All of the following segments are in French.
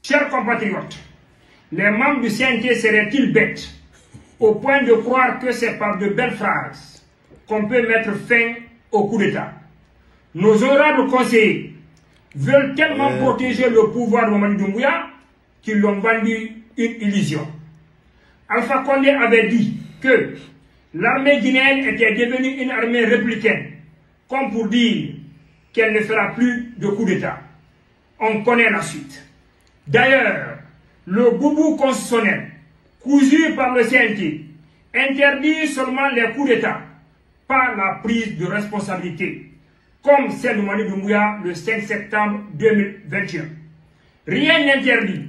Chers compatriotes, les membres du CNT seraient-ils bêtes au point de croire que c'est par de belles phrases qu'on peut mettre fin au coup d'État? Nos honorables conseillers veulent tellement protéger le pouvoir de Mamadi Doumbouya qu'ils l'ont vendu une illusion. Alpha Condé avait dit que l'armée guinéenne était devenue une armée républicaine, comme pour dire qu'elle ne fera plus de coup d'État. On connaît la suite. D'ailleurs, le boubou constitutionnel, cousu par le CNT, interdit seulement les coups d'État, pas la prise de responsabilité, comme celle de Mamadi Doumbouya le 5 septembre 2021. Rien n'interdit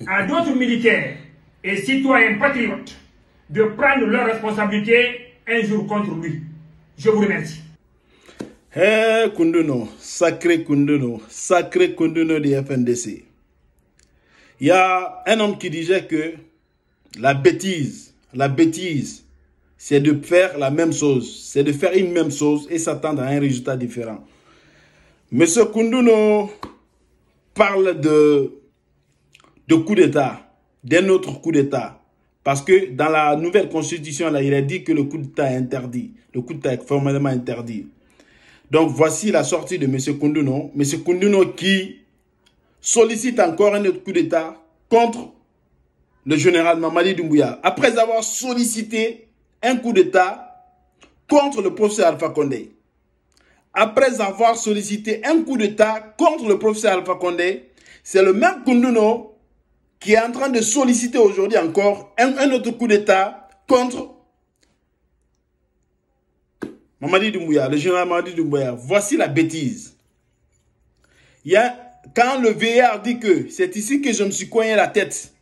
à d'autres militaires et citoyens patriotes de prendre leurs responsabilités un jour contre lui. Je vous remercie. Koundouno, sacré Koundouno du FNDC. Il y a un homme qui disait que la bêtise, c'est de faire la même chose, c'est de faire une même chose et s'attendre à un résultat différent. Monsieur Koundouno parle de coup d'État, d'un autre coup d'État. Parce que dans la nouvelle constitution, là, il a dit que le coup d'État est interdit. Le coup d'État est formellement interdit. Donc voici la sortie de M. Koundouno. M. Koundouno qui sollicite encore un autre coup d'État contre le général Mamadi Doumbouya. Après avoir sollicité un coup d'État contre le professeur Alpha Condé. Après avoir sollicité un coup d'État contre le professeur Alpha Condé, c'est le même Koundouno qui est en train de solliciter aujourd'hui encore un autre coup d'État contre Mamadi Doumbouya, le général Mamadi Doumbouya. Voici la bêtise. Quand le vieillard dit que c'est ici que je me suis cogné la tête,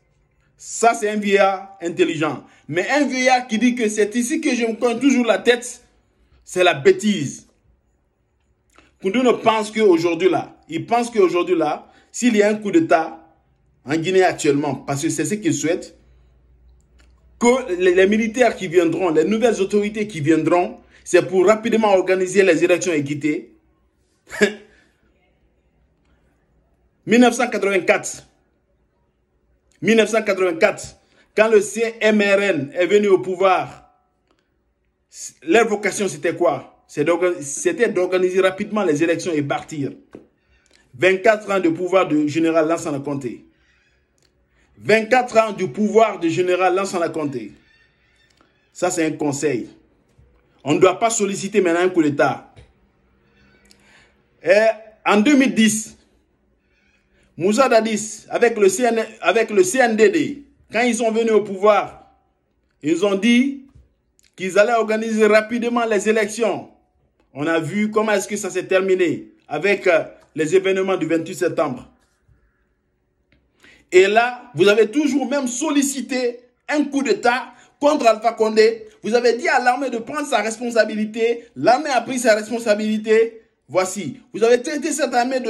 ça c'est un vieillard intelligent. Mais un vieillard qui dit que c'est ici que je me cogne toujours la tête, c'est la bêtise. Koundouno pense qu'aujourd'hui là, s'il y a un coup d'État en Guinée actuellement, parce que c'est ce qu'il souhaite, que les militaires qui viendront, les nouvelles autorités qui viendront, c'est pour rapidement organiser les élections équitées. 1984, quand le CMRN est venu au pouvoir, leur vocation c'était quoi? C'était d'organiser rapidement les élections et partir. 24 ans de pouvoir du général Lansana Conté. 24 ans du pouvoir du général Lansana Conté. Ça, c'est un conseil. On ne doit pas solliciter maintenant un coup d'État. En 2010, Moussa Dadis, avec le CNDD, quand ils sont venus au pouvoir, ils ont dit qu'ils allaient organiser rapidement les élections. On a vu comment est-ce que ça s'est terminé avec les événements du 28 septembre. Et là, vous avez toujours même sollicité un coup d'État contre Alpha Condé. Vous avez dit à l'armée de prendre sa responsabilité. L'armée a pris sa responsabilité. Voici. Vous avez traité cette armée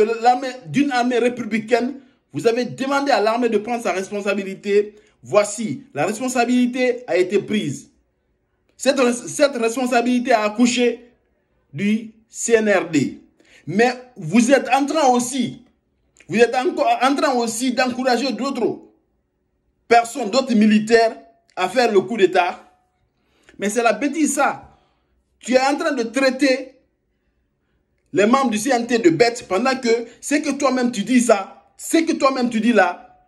d'une armée républicaine. Vous avez demandé à l'armée de prendre sa responsabilité. Voici. La responsabilité a été prise. Cette responsabilité a accouché du CNRD. Mais vous êtes en train aussi d'encourager d'autres personnes, d'autres militaires à faire le coup d'État. Mais c'est la bêtise ça. Tu es en train de traiter les membres du CNT de bêtes pendant que c'est que toi-même tu dis ça, c'est que toi-même tu dis là.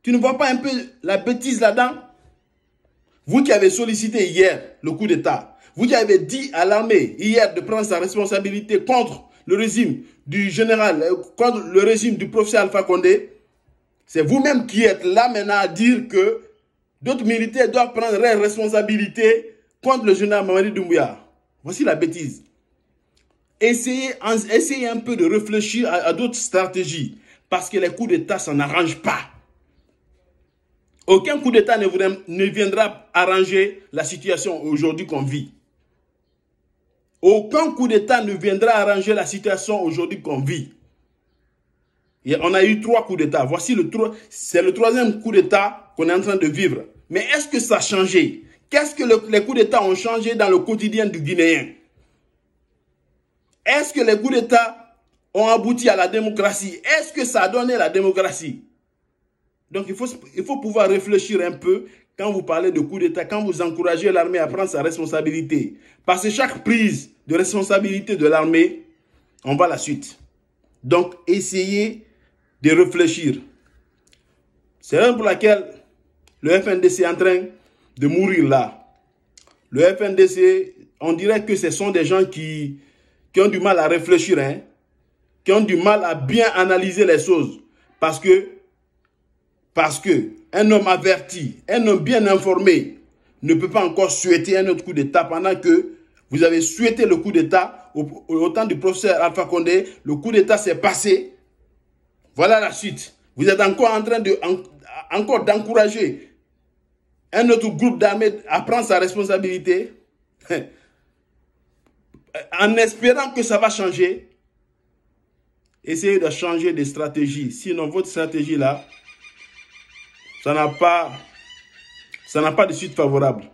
Tu ne vois pas un peu la bêtise là-dedans? Vous qui avez sollicité hier le coup d'État, vous qui avez dit à l'armée hier de prendre sa responsabilité contre le régime du général, contre le régime du professeur Alpha Condé, c'est vous-même qui êtes là maintenant à dire que d'autres militaires doivent prendre leurs responsabilités contre le général Mamadi Doumbouya. Voici la bêtise. Essayez un peu de réfléchir à d'autres stratégies, parce que les coups d'État, ça n'arrange pas. Aucun coup d'État ne viendra arranger la situation aujourd'hui qu'on vit. Aucun coup d'État ne viendra arranger la situation aujourd'hui qu'on vit. Et on a eu 3 coups d'État. Voici c'est le 3e coup d'État qu'on est en train de vivre. Mais est-ce que ça a changé? Qu'est-ce que les coups d'État ont changé dans le quotidien du Guinéen? Est-ce que les coups d'État ont abouti à la démocratie? Est-ce que ça a donné la démocratie? Donc il faut pouvoir réfléchir un peu quand vous parlez de coup d'État, quand vous encouragez l'armée à prendre sa responsabilité. Parce que chaque prise de responsabilité de l'armée, on va à la suite. Donc essayez de réfléchir. C'est la raison pour laquelle le FNDC est en train de mourir là. Le FNDC, on dirait que ce sont des gens qui ont du mal à réfléchir, hein, qui ont du mal à bien analyser les choses. Parce que un homme averti, un homme bien informé ne peut pas encore souhaiter un autre coup d'État pendant que vous avez souhaité le coup d'État au temps du professeur Alpha Condé. Le coup d'État s'est passé. Voilà la suite. Vous êtes encore en train d'encourager un autre groupe d'armées à prendre sa responsabilité en espérant que ça va changer. Essayez de changer de stratégie. Sinon, votre stratégie là, ça n'a pas de suite favorable.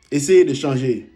Essayez de changer.